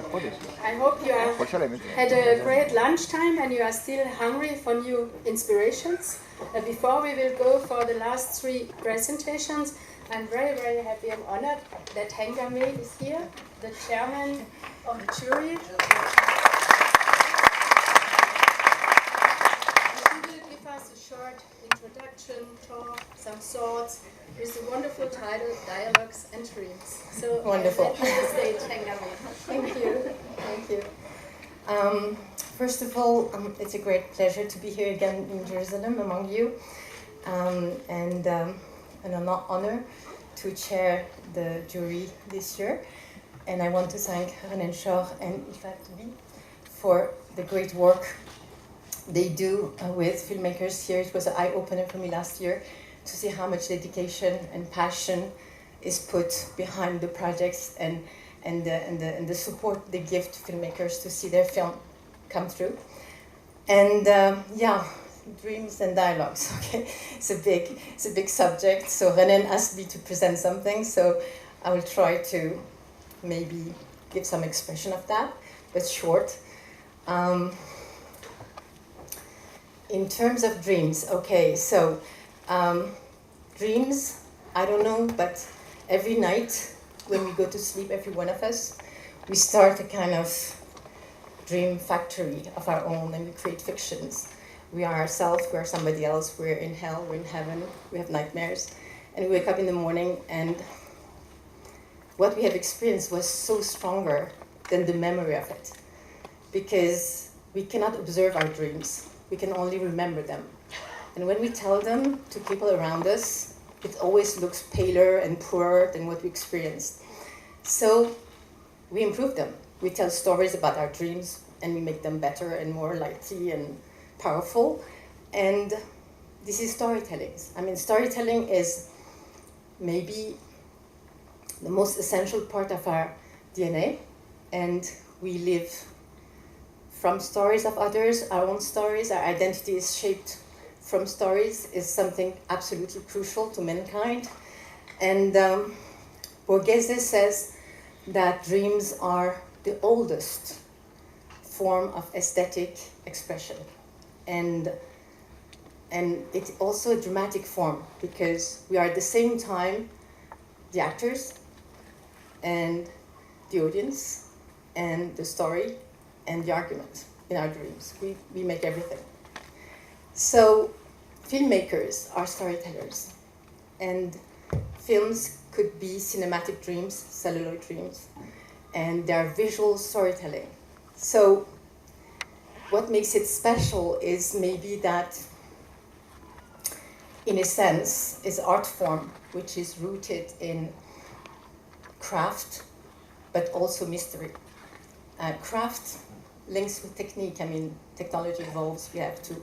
I hope you had a great lunchtime and you are still hungry for new inspirations. Before we will go for the last three presentations, I'm very, very happy and honored that Henga Mehl is here, the chairman of the jury. He will give us a short introduction, talk, some thoughts, with the wonderful title, Dialogues and Dreams. So, wonderful. Let me the stage, Henga Mehl. Thank you. Thank you. First of all, it's a great pleasure to be here again in Jerusalem among you, and an honor to chair the jury this year. And I want to thank René Schor and Yifat Toubi for the great work they do with filmmakers here. It was an eye-opener for me last year to see how much dedication and passion is put behind the projects and the support they give to filmmakers to see their film come through. And dreams and dialogues. Okay, it's a big subject. So René asked me to present something, so I will try to maybe give some expression of that, but short. In terms of dreams, okay, so dreams, I don't know, but every night when we go to sleep, every one of us, we start a kind of dream factory of our own, and we create fictions. We are ourselves, we are somebody else, we're in hell, we're in heaven, we have nightmares, and we wake up in the morning, and what we have experienced was so stronger than the memory of it, because we cannot observe our dreams, we can only remember them. And when we tell them to people around us, it always looks paler and poorer than what we experienced. So we improve them. We tell stories about our dreams, and we make them better and more lively and powerful. And this is storytelling. I mean, storytelling is maybe the most essential part of our DNA, and we live from stories of others, our own stories. Our identity is shaped from stories, is something absolutely crucial to mankind. And Borghese says that dreams are the oldest form of aesthetic expression. And it's also a dramatic form, because we are at the same time the actors and the audience and the story and the argument in our dreams. We make everything. So filmmakers are storytellers, and films could be cinematic dreams, celluloid dreams, and they are visual storytelling. So what makes it special is maybe that, in a sense, is art form, which is rooted in craft, but also mystery. Craft links with technique. I mean, technology evolves. We have to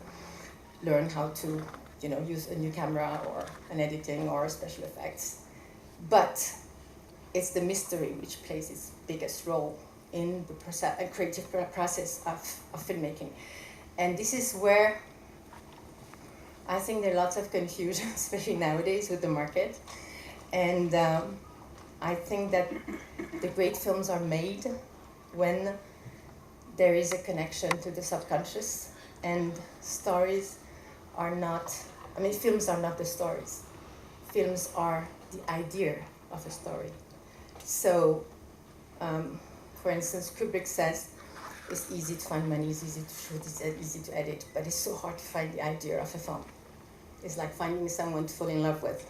learn how to, use a new camera or an editing or special effects. But it's the mystery which plays its biggest role in the creative process of filmmaking. And this is where I think there are lots of confusion, especially nowadays with the market. And I think that the great films are made when there is a connection to the subconscious, and stories are not, films are not the stories. Films are the idea of a story. So, for instance, Kubrick says, it's easy to find money, it's easy to shoot, it's easy to edit, but it's so hard to find the idea of a film. It's like finding someone to fall in love with.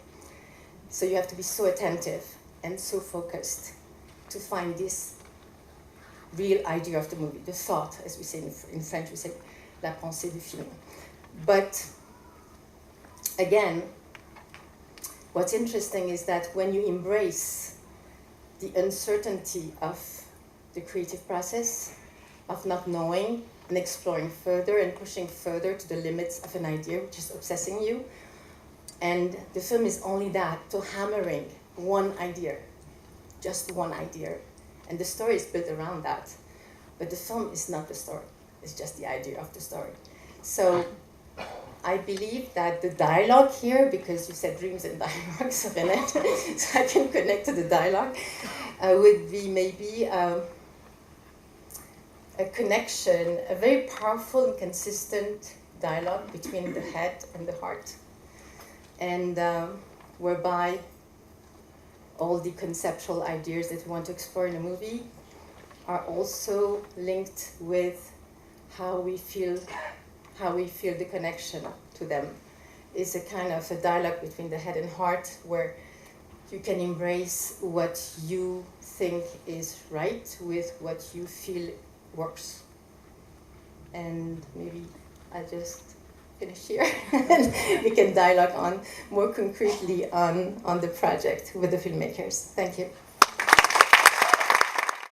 So you have to be so attentive and so focused to find this real idea of the movie, the thought, as we say in French, we say la pensée du film. But again, what's interesting is that when you embrace the uncertainty of the creative process, of not knowing and exploring further and pushing further to the limits of an idea which is obsessing you, and the film is only that, so hammering one idea, just one idea, and the story is built around that. But the film is not the story, it's just the idea of the story. So I believe that the dialogue here, because you said dreams and dialogue, so I can connect to the dialogue, would be maybe a connection, a very powerful and consistent dialogue between the head and the heart, and whereby all the conceptual ideas that we want to explore in a movie are also linked with how we feel the connection to them. It's a kind of a dialogue between the head and heart where you can embrace what you think is right with what you feel works. And maybe I just finish here and we can dialogue on more concretely on the project with the filmmakers. Thank you.